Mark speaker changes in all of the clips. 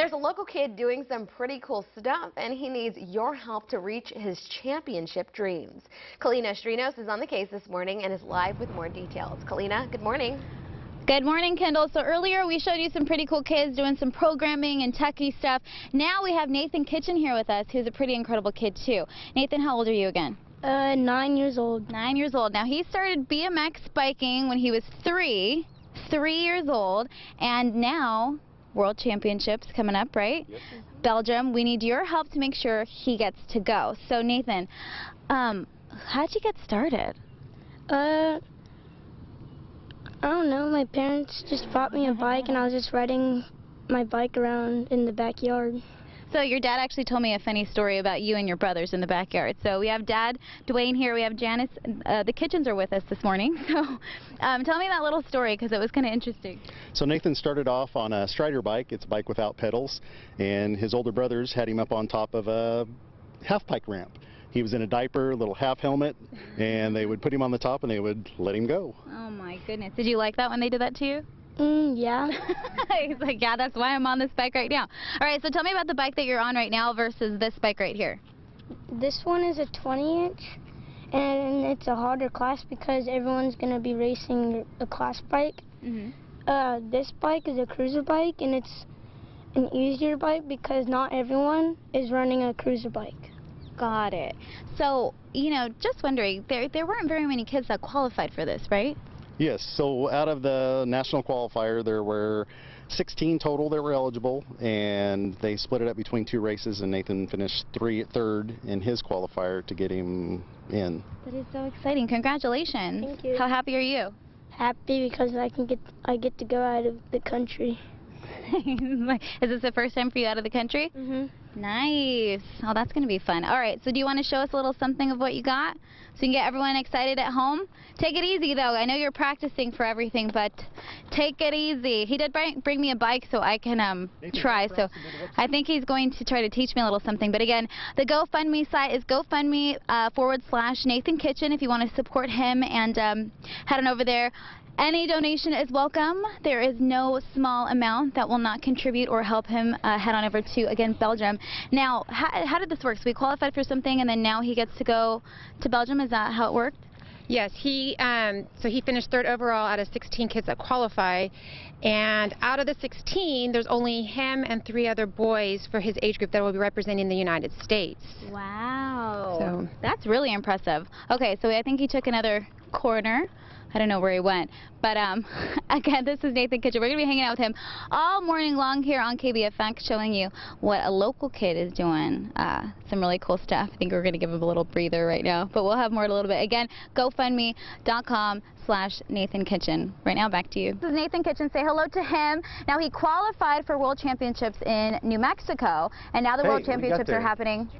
Speaker 1: There's a local kid doing some pretty cool stuff, and he needs your help to reach his championship dreams. Kalina Strinos is on the case this morning and is live with more details. Kalina, good morning.
Speaker 2: Good morning, Kendall. So earlier we showed you some pretty cool kids doing some programming and techie stuff. Now we have Nathan Kitchen here with us, who's a pretty incredible kid too. Nathan, how old are you again?
Speaker 3: 9 years old.
Speaker 2: 9 years old. Now he started BMX biking when he was 3 years old, and now World Championships coming up, right?
Speaker 4: Yep.
Speaker 2: Belgium. We need your help to make sure he gets to go. So Nathan, how'd you get started?
Speaker 3: I don't know. My parents just bought me a bike, and I was just riding my bike around in the backyard.
Speaker 2: So your dad actually told me a funny story about you and your brothers in the backyard. So we have Dad, Dwayne here, we have Janice, the Kitchens are with us this morning. So tell me that little story, because it was kind of interesting.
Speaker 4: So Nathan started off on a Strider bike. It's a bike without pedals, and his older brothers had him up on top of a half pipe ramp. He was in a diaper, little half helmet, and they would put him on the top and they would let him go.
Speaker 2: Oh my goodness. Did you like that when they did that to you?
Speaker 3: Yeah.
Speaker 2: He's like, yeah, that's why I'm on this bike right now. All right, so tell me about the bike that you're on right now versus this bike right here.
Speaker 3: This one is a 20-inch, and it's a harder class because everyone's going to be racing a class bike. This bike is a cruiser bike, and it's an easier bike because not everyone is running a cruiser bike.
Speaker 2: Got it. So, you know, just wondering, there weren't very many kids that qualified for this, right?
Speaker 4: Yes, so out of the national qualifier, there were 16 total that were eligible, and they split it up between 2 races, and Nathan finished third in his qualifier to get him in.
Speaker 2: That is so exciting. Congratulations.
Speaker 3: Thank you.
Speaker 2: How happy are you?
Speaker 3: Happy because I get to go out of the country.
Speaker 2: Is this the first time for you out of the country? Nice. Oh, that's going to be fun. All right, so do you want to show us a little something of what you got so you can get everyone excited at home? Take it easy, though. I know you're practicing for everything, but take it easy. He did bring me a bike so I can try, so I think he's going to try to teach me a little something. But again, the GoFundMe site is GoFundMe / Nathan Kitchen if you want to support him, and head on over there. Any donation is welcome. There is no small amount that will not contribute or help him head on over to, again, Belgium. Now, how did this work? So we qualified for something, and then now he gets to go to Belgium. Is that how it worked?
Speaker 5: Yes, so he finished 3rd overall out of 16 kids that qualify, and out of the 16, there's only him and 3 other boys for his age group that will be representing the United States.
Speaker 2: Wow.
Speaker 5: So
Speaker 2: that's really impressive. Okay, so I think he took another corner. I don't know where he went, but again, this is Nathan Kitchen. We're going to be hanging out with him all morning long here on KBFX, showing you what a local kid is doing. Some really cool stuff. I think we're going to give him a little breather right now, but we'll have more in a little bit. Again, GoFundMe.com / Nathan Kitchen. Right now, back to you. This is Nathan Kitchen. Say hello to him. Now, he qualified for World Championships in New Mexico, and now the World Championships are happening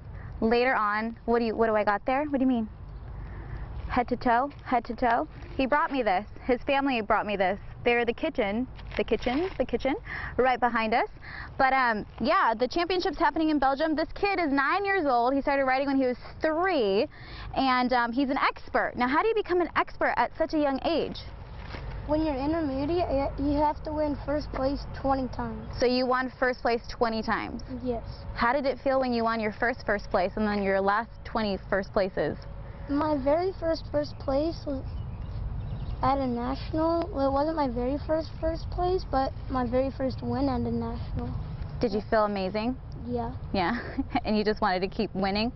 Speaker 2: later on. What do I got there? What do you mean? Head to toe, head to toe. He brought me this. His family brought me this. They're the kitchen, right behind us. But yeah, the championship's happening in Belgium. This kid is 9 years old. He started riding when he was 3, and he's an expert. Now, how do you become an expert at such a young age?
Speaker 3: When you're intermediate, you have to win first place 20 times.
Speaker 2: So you won first place 20 times?
Speaker 3: Yes.
Speaker 2: How did it feel when you won your first place and then your last 20 first places?
Speaker 3: My very first place was at a national. Well, it wasn't my very first place, but my very first win at a national.
Speaker 2: Did you feel amazing?
Speaker 3: Yeah.
Speaker 2: Yeah? And you just wanted to keep winning?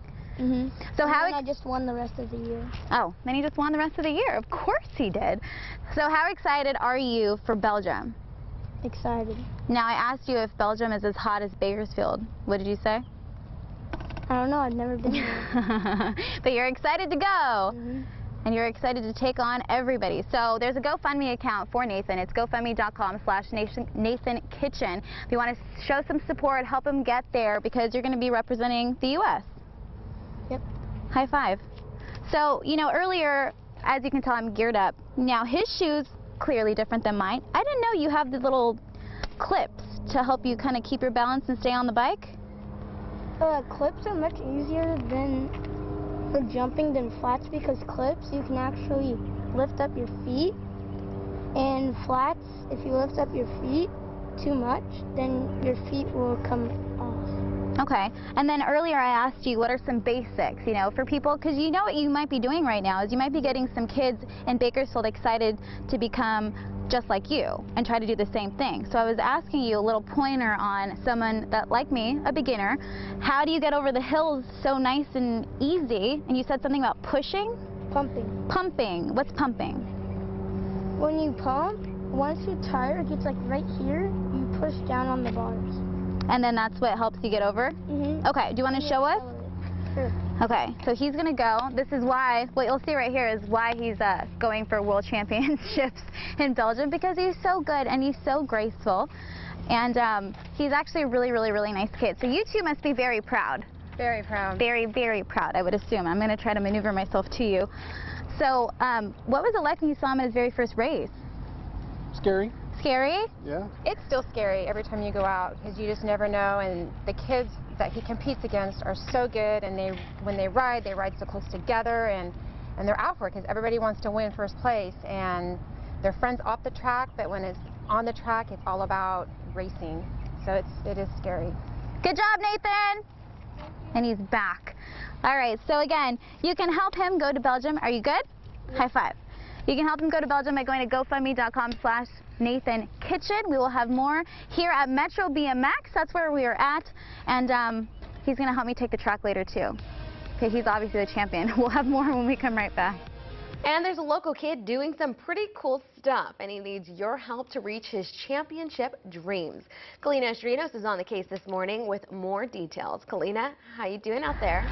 Speaker 2: So
Speaker 3: I just won the rest of the year.
Speaker 2: Oh, then he just won the rest of the year. Of course he did. So how excited are you for Belgium?
Speaker 3: Excited.
Speaker 2: Now, I asked you if Belgium is as hot as Bakersfield. What did you say?
Speaker 3: I don't know. I've never been there.
Speaker 2: But you're excited to go. And you're excited to take on everybody. So there's a GoFundMe account for Nathan. It's GoFundMe.com / Nathan Kitchen. If you want to show some support, help him get there, because you're going to be representing the U.S.
Speaker 3: Yep.
Speaker 2: High five. So, you know, earlier, as you can tell, I'm geared up. Now, his shoes, clearly different than mine. I didn't know you have the little clips to help you kind of keep your balance and stay on the bike.
Speaker 3: Clips are much easier for jumping than flats, because clips, you can actually lift up your feet, and flats, if you lift up your feet, too much, then your feet will come off.
Speaker 2: Okay. And then earlier I asked you what are some basics, you know, for people, because you know what you might be doing right now is you might be getting some kids in Bakersfield excited to become just like you and try to do the same thing. So I was asking you a little pointer on someone that, like me, a beginner, how do you get over the hills so nice and easy? And you said something about pushing?
Speaker 3: Pumping.
Speaker 2: Pumping. What's pumping?
Speaker 3: When you pump, once your tire gets like right here, you push down on the bars.
Speaker 2: And then that's what helps you get over?
Speaker 3: Mm-hmm.
Speaker 2: Okay, do you want to show us?
Speaker 3: Sure.
Speaker 2: Okay, so he's going to go. This is why, what you'll see right here is why he's going for world championships in Belgium, because he's so good and he's so graceful. And he's actually a really, really, really nice kid. So you two must be very proud.
Speaker 5: Very proud.
Speaker 2: Very, very proud, I would assume. I'm going to try to maneuver myself to you. So what was it like when you saw him at his very first race?
Speaker 4: Scary?
Speaker 2: Scary?
Speaker 4: Yeah.
Speaker 5: It's still scary every time you go out because you just never know, and the kids that he competes against are so good, and when they ride so close together, and they're out for it because everybody wants to win first place, and they're friends off the track, but when it's on the track, it's all about racing. So it is scary.
Speaker 2: Good job, Nathan! And he's back. All right, so again, you can help him go to Belgium. Are you good? Yeah. High five. You can help him go to Belgium by going to GoFundMe.com/Nathan Kitchen. We will have more here at Metro BMX. That's where we are at. And he's going to help me take the track later, too. Okay, he's obviously the champion. We'll have more when we come right back.
Speaker 1: And there's a local kid doing some pretty cool stuff, and he needs your help to reach his championship dreams. Kalina Estrinos is on the case this morning with more details. Kalina, how you doing out there?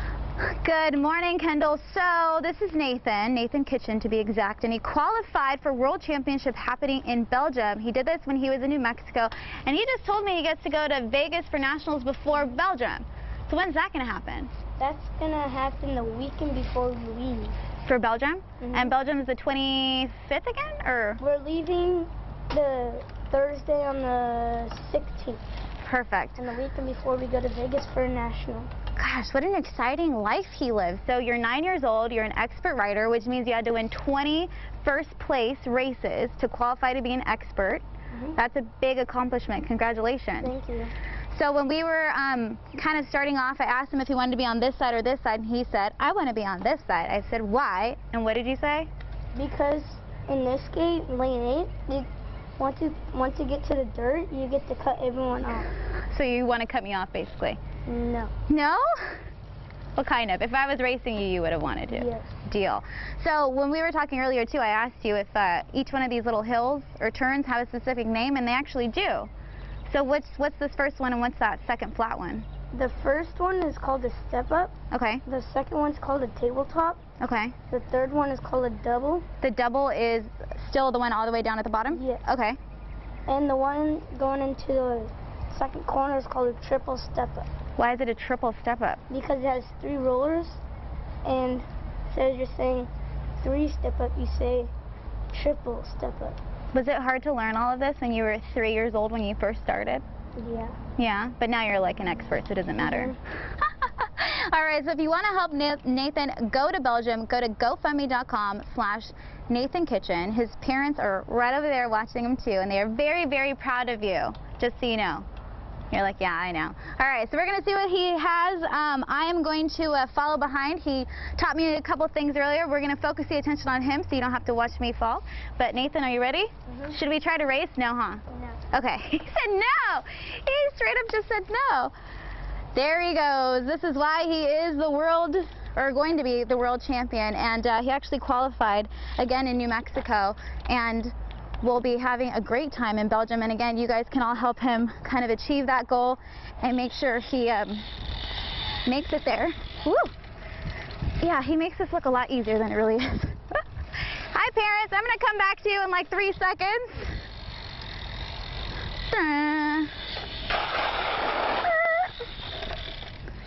Speaker 2: Good morning, Kendall. So this is Nathan Kitchen to be exact, and he qualified for World Championship happening in Belgium. He did this when he was in New Mexico, and he just told me he gets to go to Vegas for nationals before Belgium. So when's that going to happen?
Speaker 3: That's going to happen the weekend before we leave.
Speaker 2: For Belgium?
Speaker 3: Mm-hmm.
Speaker 2: And Belgium is the 25th again, or?
Speaker 3: We're leaving the Thursday on the 16th.
Speaker 2: Perfect.
Speaker 3: And the weekend before we go to Vegas for a national.
Speaker 2: Gosh, what an exciting life he lives. So you're 9 years old, you're an expert rider, which means you had to win 20 first place races to qualify to be an expert. Mm-hmm. That's a big accomplishment. Congratulations.
Speaker 3: Thank you.
Speaker 2: So when we were kind of starting off, I asked him if he wanted to be on this side or this side, and he said, I want to be on this side. I said, why? And what did you say? Because
Speaker 3: in this gate, lane 8, once you get to the dirt, you get to cut everyone off.
Speaker 2: So you want to cut me off, basically?
Speaker 3: No.
Speaker 2: No? What kind of? If I was racing you, you would have wanted to?
Speaker 3: Yes.
Speaker 2: Deal. So when we were talking earlier, too, I asked you if each one of these little hills or turns have a specific name, and they actually do. So what's this first one, and what's that second flat one?
Speaker 3: The first one is called a step up.
Speaker 2: Okay.
Speaker 3: The second one's called a tabletop.
Speaker 2: Okay.
Speaker 3: The third one is called a double.
Speaker 2: The double is still the one all the way down at the bottom?
Speaker 3: Yes.
Speaker 2: Okay.
Speaker 3: And the one going into the second corner is called a triple step up.
Speaker 2: Why is it a triple step up?
Speaker 3: Because it has 3 rollers, and instead of just saying 3 step up, you say triple step up.
Speaker 2: Was it hard to learn all of this when you were 3 years old when you first started?
Speaker 3: Yeah.
Speaker 2: Yeah, but now you're like an expert, so it doesn't matter.
Speaker 3: Mm-hmm.
Speaker 2: All right, so if you want to help Nathan go to Belgium, go to GoFundMe.com/Nathan Kitchen. His parents are right over there watching him too, and they are very, very proud of you, just so you know. You're like, yeah, I know. All right, so we're going to see what he has. I am going to follow behind. He taught me a couple things earlier. We're going to focus the attention on him so you don't have to watch me fall. But Nathan, are you ready? Mm-hmm. Should we try to race? No, huh?
Speaker 3: No.
Speaker 2: Okay. He said no. He straight up just said no. There he goes. This is why he is the world, or going to be the world champion. And he actually qualified again in New Mexico. And we'll be having a great time in Belgium, and again, you guys can all help him kind of achieve that goal and make sure he makes it there. Woo! Yeah, he makes this look a lot easier than it really is. Hi, parents. I'm going to come back to you in like 3 seconds.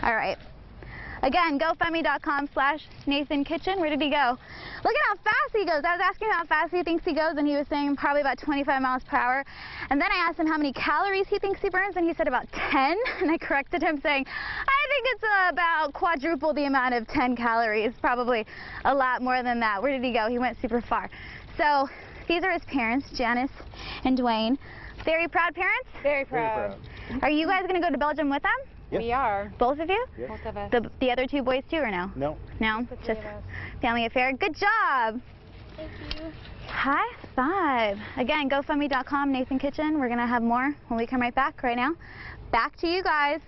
Speaker 2: All right. Again, GoFundMe.com/Nathan Kitchen. Where did he go? Look at how fast he goes. I was asking him how fast he thinks he goes, and he was saying probably about 25 miles per hour. And then I asked him how many calories he thinks he burns, and he said about 10. And I corrected him saying, I think it's about quadruple the amount of 10 calories, probably a lot more than that. Where did he go? He went super far. So these are his parents, Janice and Dwayne. Very proud parents?
Speaker 5: Very
Speaker 4: proud.
Speaker 2: Are you guys going to go to Belgium with them?
Speaker 4: Yes.
Speaker 5: We are.
Speaker 2: Both of you?
Speaker 4: Yes.
Speaker 5: Both of us.
Speaker 2: The other two boys too, or no?
Speaker 4: No.
Speaker 2: No?
Speaker 5: The three
Speaker 2: Just
Speaker 5: of us.
Speaker 2: family affair. Good job.
Speaker 3: Thank you.
Speaker 2: High five. Again, GoFundMe.com, Nathan Kitchen. We're going to have more when we come right back right now. Back to you guys.